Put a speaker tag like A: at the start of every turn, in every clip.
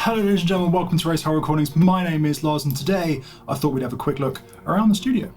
A: Hello ladies and gentlemen, welcome to Race Horror Recordings. My name is Lars and today I thought we'd have a quick look around the studio.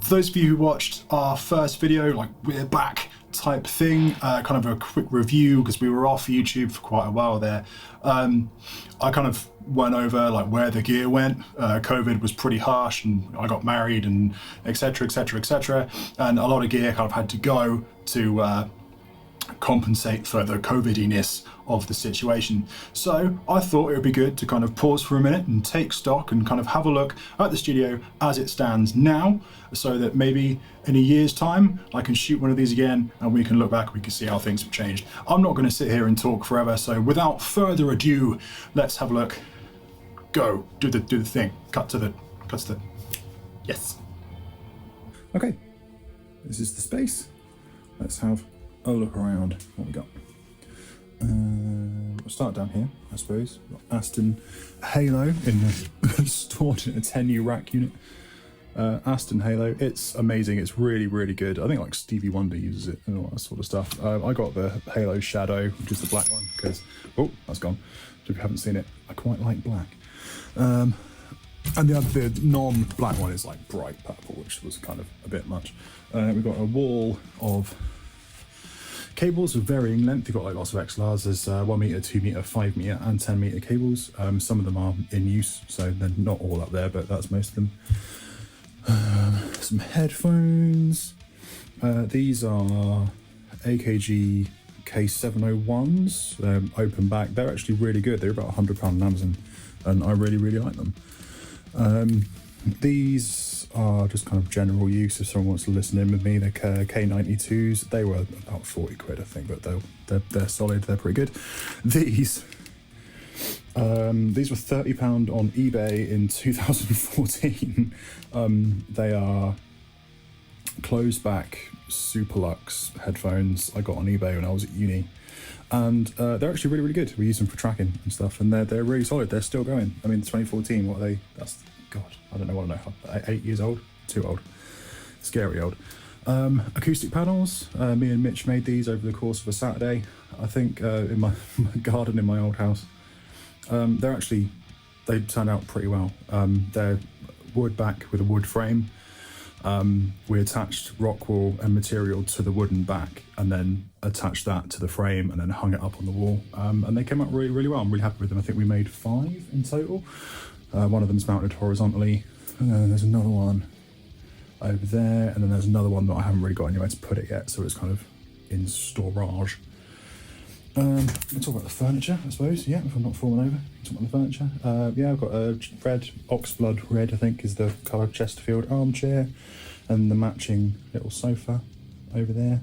A: For those of you who watched our first video, like we're back type thing, kind of a quick review because we were off YouTube for quite a while there. I kind of went over like where the gear went. COVID was pretty harsh and I got married and etc, and a lot of gear kind of had to go to compensate for the COVID-iness of the situation. So I thought it would be good to kind of pause for a minute and take stock and kind of have a look at the studio as it stands now, so that maybe in a year's time I can shoot one of these again and we can look back, we can see how things have changed. I'm not going to sit here and talk forever, so without further ado, let's have a look. Go, do the thing. Cut to the yes. Okay, this is the space. Let's have a look around what we got. We'll start down here, I suppose. Aston Halo stored in a 10U rack unit. Aston Halo, it's amazing. It's really, really good. I think like Stevie Wonder uses it and all that sort of stuff. I got the Halo Shadow, which is the black one, because oh, that's gone. So if you haven't seen it, I quite like black. And the non-black one is like bright purple, which was kind of a bit much. We've got a wall of cables of varying length. You've got like lots of XLRs. There's 1 meter, 2 meter, 5 meter, and 10 meter cables. Some of them are in use, so they're not all up there, but that's most of them. Some headphones. These are AKG K701s, open back. They're actually really good. They're about £100 on Amazon, and I really, really like them. These are just kind of general use if someone wants to listen in with me. They're K92s. They were about 40 quid, I think, but they're solid. They're pretty good. These were £30 on eBay in 2014. They are closed back Superlux headphones I got on eBay when I was at uni. And they're actually really, really good. We use them for tracking and stuff, and they're really solid. They're still going. I mean, 2014, what are they? That's, God, I don't know what I know. 8 years old? Too old. Scary old. Acoustic panels. Me and Mitch made these over the course of a Saturday, I think, in my garden in my old house. They turned out pretty well. They're wood back with a wood frame. We attached rock wool and material to the wooden back and then attached that to the frame and then hung it up on the wall. And they came out really, really well. I'm really happy with them. I think we made 5 in total. One of them's mounted horizontally. There's another one over there. And then there's another one that I haven't really got anywhere to put it yet. So it's kind of in storage. We'll talk about the furniture, I suppose. Yeah, if I'm not falling over. Talk about the furniture. Yeah, I've got a red, oxblood red, I think, is the colour Chesterfield armchair, and the matching little sofa over there.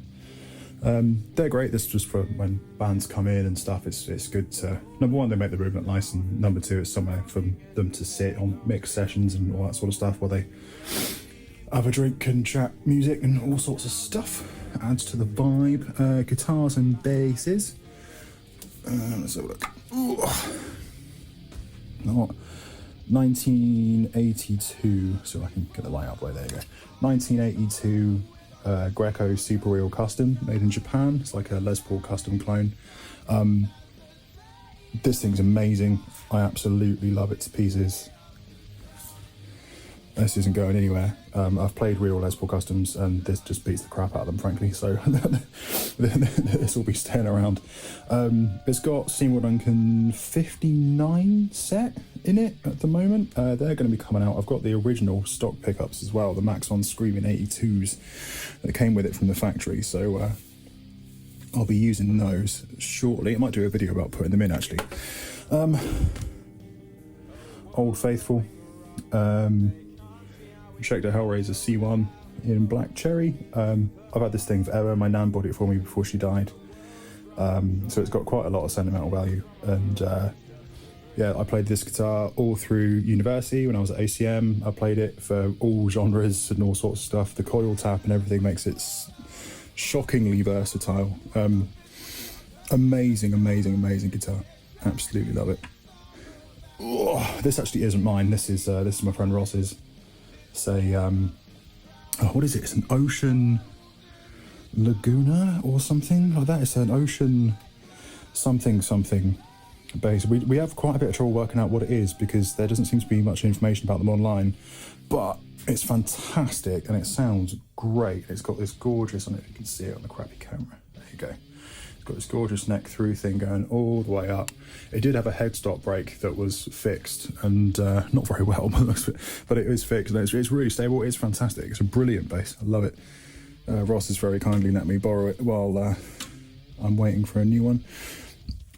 A: They're great. This is just for when bands come in and stuff. It's good to, number one, they make the room look nice, and number two, it's somewhere for them to sit on mix sessions and all that sort of stuff while they have a drink and chat music and all sorts of stuff. Adds to the vibe. Guitars and basses. Let's have a look. Not 1982, so I can get the light up right there. You go. 1982 Greco Super Real Custom, made in Japan. It's like a Les Paul custom clone. This thing's amazing. I absolutely love it to pieces. This isn't going anywhere. I've played real Les Paul customs and this just beats the crap out of them, frankly, so this will be staying around. It's got Seymour Duncan 59 set in it at the moment. They're going to be coming out. I've got the original stock pickups as well, the Maxon Screaming 82s that came with it from the factory, so I'll be using those shortly. I might do a video about putting them in, actually. Old Faithful. Schecter Hellraiser C1 in black cherry. I've had this thing forever. My nan bought it for me before she died. So it's got quite a lot of sentimental value, and yeah, I played this guitar all through university when I was at ACM. I played it for all genres and all sorts of stuff. The coil tap and everything makes it shockingly versatile. Amazing, amazing, amazing guitar. Absolutely love it. Oh, this actually isn't mine. This is my friend Ross's. Say, what is it? It's an Ocean Laguna or something like that. It's an Ocean something bass. We have quite a bit of trouble working out what it is because there doesn't seem to be much information about them online, but it's fantastic and it sounds great. It's got this gorgeous, I don't know if you can see it on the crappy camera. There you go. It's got this gorgeous neck through thing going all the way up. It did have a headstock brake that was fixed and not very well, but it was fixed and it's really stable. It's fantastic. It's a brilliant bass. I love it. Ross has very kindly let me borrow it while I'm waiting for a new one.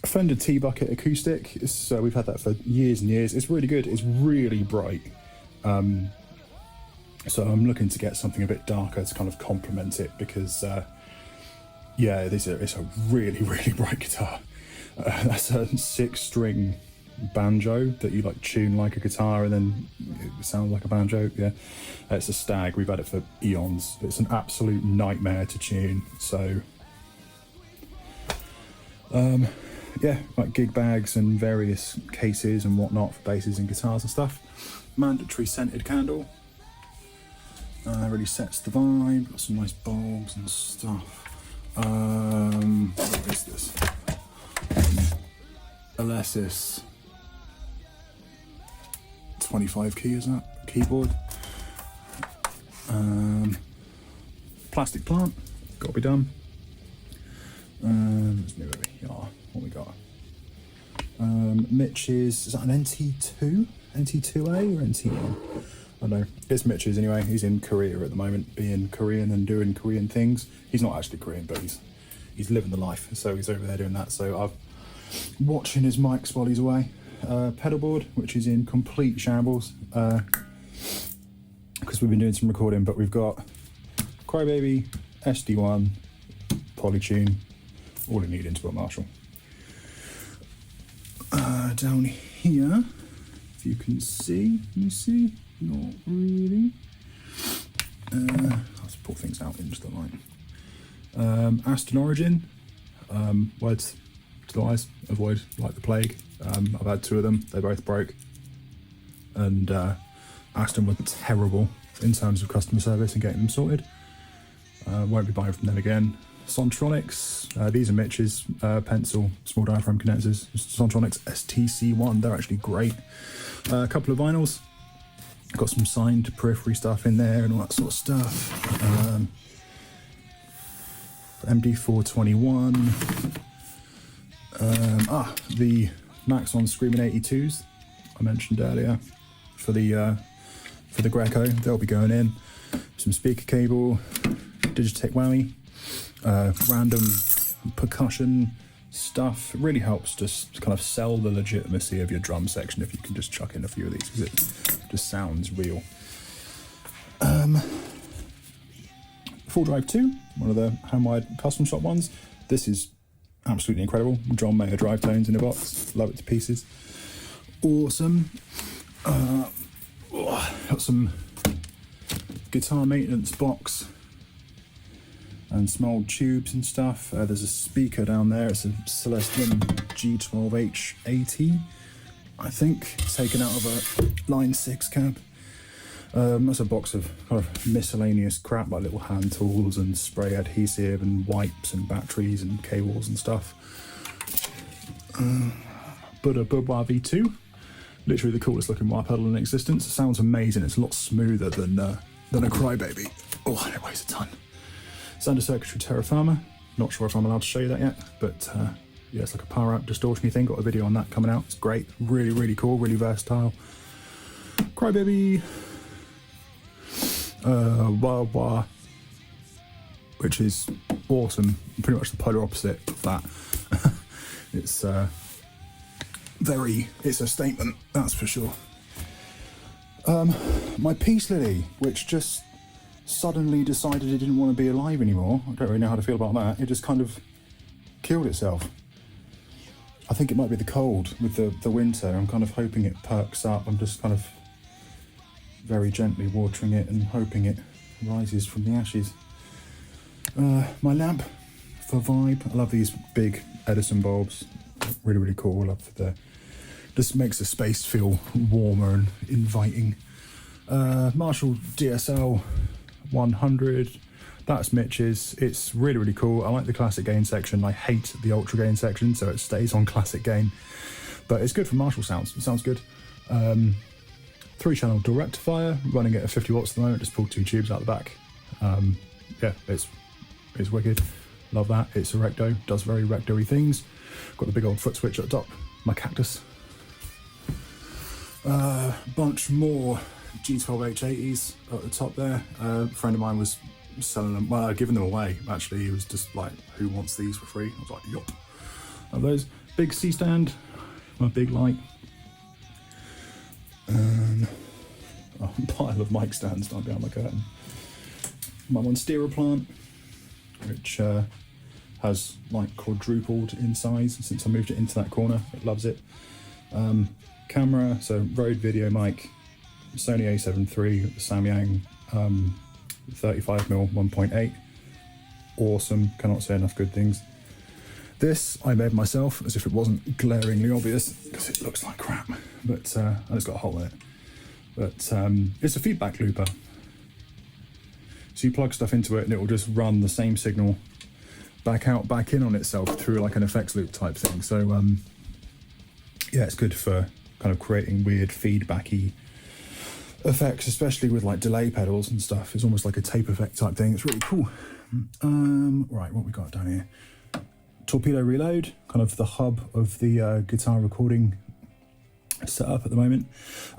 A: Fender T-Bucket acoustic. We've had that for years and years. It's really good. It's really bright. So I'm looking to get something a bit darker to kind of complement it because, yeah, it's a really, really bright guitar. That's a 6-string banjo that you like tune like a guitar and then it sounds like a banjo. Yeah, it's a Stag. We've had it for eons. It's an absolute nightmare to tune. So, yeah, like gig bags and various cases and whatnot for basses and guitars and stuff. Mandatory scented candle. Really sets the vibe. Got some nice bulbs and stuff. What is this? Alesis 25 key, is that? Keyboard. Plastic plant. Got to be done. Let's move over here. What we got? Mitch's, is that an NT2? NT2A or NT1? I don't know. It's Mitch's anyway. He's in Korea at the moment, being Korean and doing Korean things. He's not actually Korean, but he's living the life. So he's over there doing that. So I'm watching his mics while he's away. Pedalboard, which is in complete shambles because we've been doing some recording, but we've got Crybaby, SD1, Polytune, all you need into a Marshall. Down here, if you can see, not really. Let's pull things out into the light. Aston Origin, words to the eyes, avoid like the plague. I've had 2 of them, they both broke. And Aston were terrible in terms of customer service and getting them sorted. Won't be buying from them again. Sontronics, these are Mitch's pencil small diaphragm condensers. Sontronics STC1, they're actually great. A couple of vinyls, got some signed periphery stuff in there and all that sort of stuff. MD421. The Maxon Screaming 82s I mentioned earlier for the Greco, they'll be going in. Some speaker cable, Digitech Whammy. Random percussion stuff. It really helps just kind of sell the legitimacy of your drum section if you can just chuck in a few of these because it just sounds real. Full Drive 2, one of the hand-wired custom shop ones. This is absolutely incredible. John Mayer drive tones in a box. Love it to pieces. Awesome. Got some guitar maintenance box and some old tubes and stuff. There's a speaker down there. It's a Celestion G12H80, I think, taken out of a Line 6 cab. That's a box of kind of miscellaneous crap, like little hand tools and spray adhesive and wipes and batteries and cables and stuff. Buddha Bubwa V2, literally the coolest looking wire pedal in existence. It sounds amazing. It's a lot smoother than a Crybaby. Oh, and it weighs a ton. Standard circuitry Terra Firma. Not sure if I'm allowed to show you that yet, but yeah, it's like a power out distortion thing. Got a video on that coming out. It's great. Really, really cool. Really versatile. Crybaby. Wah Wah, which is awesome. Pretty much the polar opposite of that. It's it's a statement, that's for sure. My Peace Lily, which just suddenly decided it didn't want to be alive anymore. I don't really know how to feel about that. It just kind of killed itself. I think it might be the cold with the winter. I'm kind of hoping it perks up. I'm just kind of very gently watering it and hoping it rises from the ashes. My lamp for vibe. I love these big Edison bulbs. Really, really cool. I love just makes the space feel warmer and inviting. Marshall DSL 100. That's Mitch's. It's really, really cool. I like the classic gain section. I hate the ultra gain section, so it stays on classic gain. But it's good for Marshall sounds. It sounds good. 3-channel dual rectifier, running at 50 watts at the moment. Just pulled 2 tubes out the back. Yeah, it's wicked. Love that. It's a recto. Does very recto-y things. Got the big old foot switch at the top. My cactus. Bunch more G12H80s at the top there. A friend of mine was selling them, well, giving them away actually. He was just like, who wants these for free? I was like, yup. Those big C-stand, my big light. A pile of mic stands down behind my curtain. My Monstera plant, which has like quadrupled in size since I moved it into that corner. It loves it. Camera, so Rode video mic, Sony A7 III, Samyang 35mm 1.8. Awesome, cannot say enough good things. This I made myself, as if it wasn't glaringly obvious, because it looks like crap, but and it's got a hole in it. But it's a feedback looper. So you plug stuff into it and it will just run the same signal back out, back in on itself through like an effects loop type thing. So yeah, it's good for kind of creating weird feedbacky effects, especially with like delay pedals and stuff. It's almost like a tape effect type thing. It's really cool. Right, what we got down here? Torpedo Reload, kind of the hub of the guitar recording setup at the moment.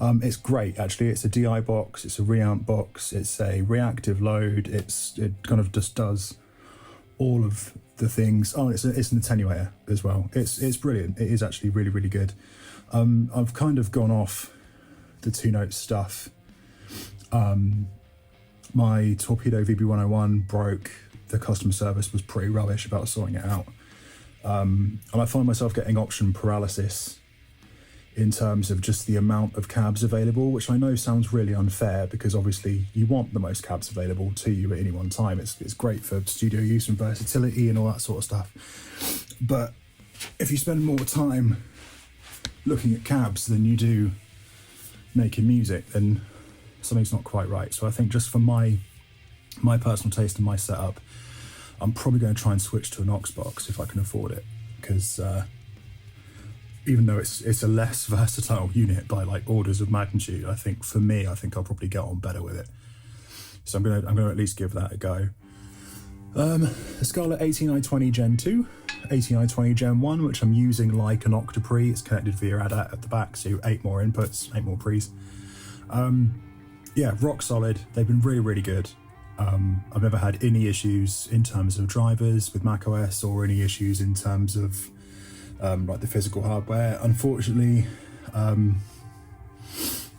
A: It's great actually. It's a DI box, it's a reamp box, it's a reactive load, it kind of just does all of the things. Oh, it's an attenuator as well. It's brilliant. It is actually really, really good. I've kind of gone off the 2-note stuff. My Torpedo VB101 broke. The customer service was pretty rubbish about sorting it out. And I find myself getting option paralysis in terms of just the amount of cabs available, which I know sounds really unfair because obviously you want the most cabs available to you at any one time. It's great for studio use and versatility and all that sort of stuff. But if you spend more time looking at cabs than you do making music, then something's not quite right. So I think just for my personal taste and my setup, I'm probably going to try and switch to an aux box if I can afford it, because even though it's a less versatile unit by like orders of magnitude, I think I'll probably get on better with it. So I'm gonna at least give that a go. A Scarlett 18920 Gen 2, 18920 Gen 1, which I'm using like an Octapre. It's connected via ADAT at the back, so 8 more inputs, 8 more pre's. Yeah, rock solid. They've been really, really good. I've never had any issues in terms of drivers with macOS or any issues in terms of like the physical hardware. Unfortunately,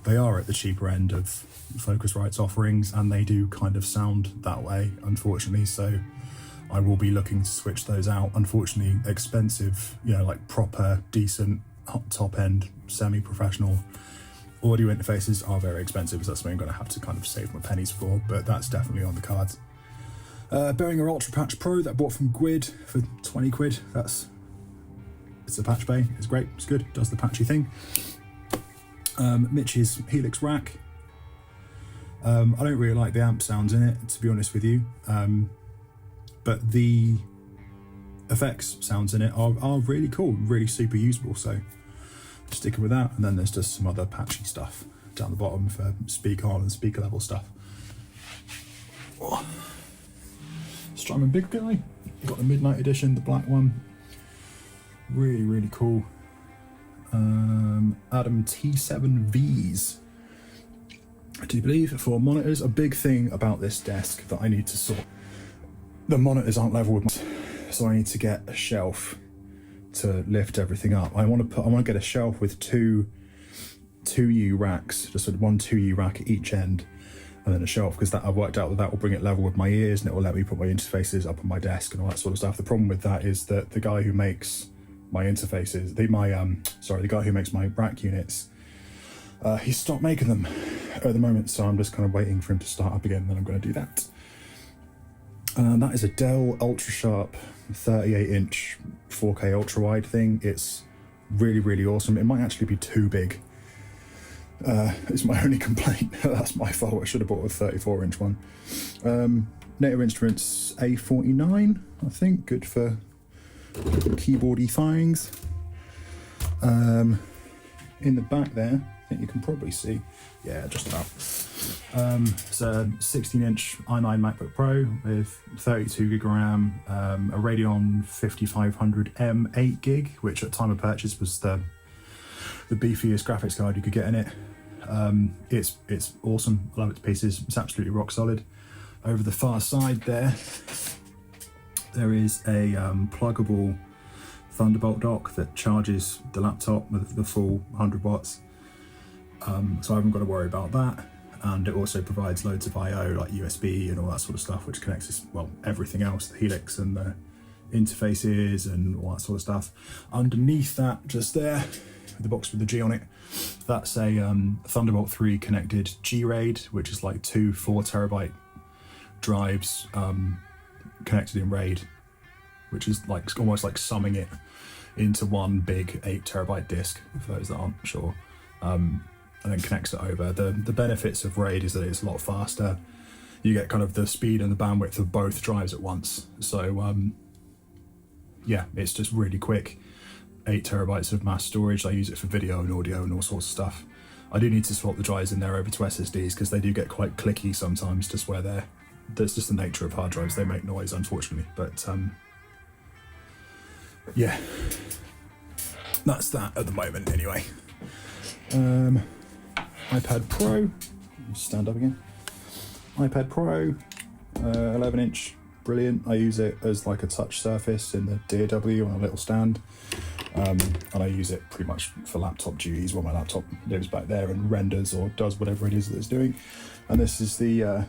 A: they are at the cheaper end of Focusrite's offerings, and they do kind of sound that way, unfortunately. So I will be looking to switch those out. Unfortunately, expensive, like proper, decent, top end, semi-professional audio interfaces are very expensive. So that's something I'm going to have to kind of save my pennies for, but that's definitely on the cards. Behringer Ultra Patch Pro that I bought from Gwyd for 20 quid. It's a patch bay. It's great. It's good. Does the patchy thing. Mitch's Helix rack. I don't really like the amp sounds in it, to be honest with you. But the effects sounds in it are really cool, really super usable. So sticking with that. And then there's just some other patchy stuff down the bottom for speaker on and speaker level stuff. Oh. Strymon Big Guy. Got the Midnight Edition, the black one. Really, really cool. Adam T7Vs, I do believe, for monitors. A big thing about this desk that I need to sort. The monitors aren't level with my, so I need to get a shelf to lift everything up. I want to get a shelf with two 2U racks, just one 2U rack at each end, and then a shelf, because I've worked out that will bring it level with my ears and it will let me put my interfaces up on my desk and all that sort of stuff. The problem with that is that the guy who makes my interfaces. The guy who makes my rack units, he stopped making them at the moment, so I'm just kind of waiting for him to start up again, and then I'm going to do that. That is a Dell Ultra Sharp 38-inch 4K ultra wide thing. It's really, really awesome. It might actually be too big. It's my only complaint. That's my fault. I should have bought a 34-inch one. Native Instruments A49, I think, good for keyboardy things. In the back there, I think you can probably see, yeah, just about. It's a 16-inch i9 MacBook Pro with 32 gig of RAM, a Radeon 5500M 8 gig, which at time of purchase was the beefiest graphics card you could get in it. It's awesome. I love it to pieces. It's absolutely rock solid. Over the far side there is a pluggable Thunderbolt dock that charges the laptop with the full 100 watts. So I haven't got to worry about that. And it also provides loads of I/O, like USB and all that sort of stuff, which connects everything else, the Helix and the interfaces and all that sort of stuff. Underneath that, just there, the box with the G on it, that's a Thunderbolt 3 connected G-RAID, which is like two 4 terabyte drives connected in RAID, which is like almost like summing it into one big 8 terabyte disk, for those that aren't sure, and then connects it over. The benefits of RAID is that it's a lot faster. You get kind of the speed and the bandwidth of both drives at once. So yeah, it's just really quick. 8 terabytes of mass storage. I use it for video and audio and all sorts of stuff. I do need to swap the drives in there over to SSDs because they do get quite clicky sometimes, just where that's just the nature of hard drives. They make noise, unfortunately. But yeah, that's that at the moment anyway. iPad Pro, stand up again. iPad Pro, 11-inch, brilliant. I use it as like a touch surface in the DAW on a little stand. And I use it pretty much for laptop duties while my laptop lives back there and renders or does whatever it is that it's doing. And this is the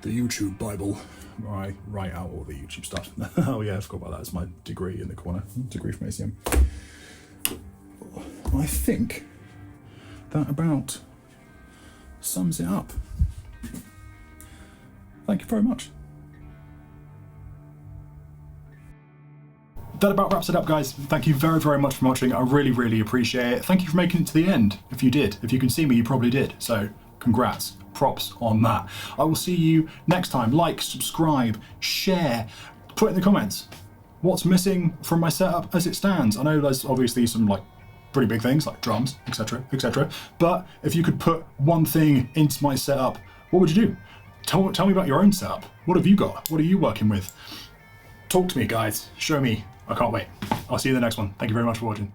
A: YouTube Bible, where I write out all the YouTube stuff. Oh yeah, I forgot about that. It's my degree in the corner, degree from ACM. I think that about sums it up. Thank you very much. That about wraps it up, guys. Thank you very, very much for watching. I really, really appreciate it. Thank you for making it to the end. If you did, if you can see me, you probably did. So congrats, props on that. I will see you next time. Like, subscribe, share, put in the comments what's missing from my setup as it stands. I know there's obviously some like pretty big things like drums, etc., etc. But if you could put one thing into my setup, what would you do? Tell me about your own setup. What have you got? What are you working with? Talk to me, guys. Show me. I can't wait. I'll see you in the next one. Thank you very much for watching.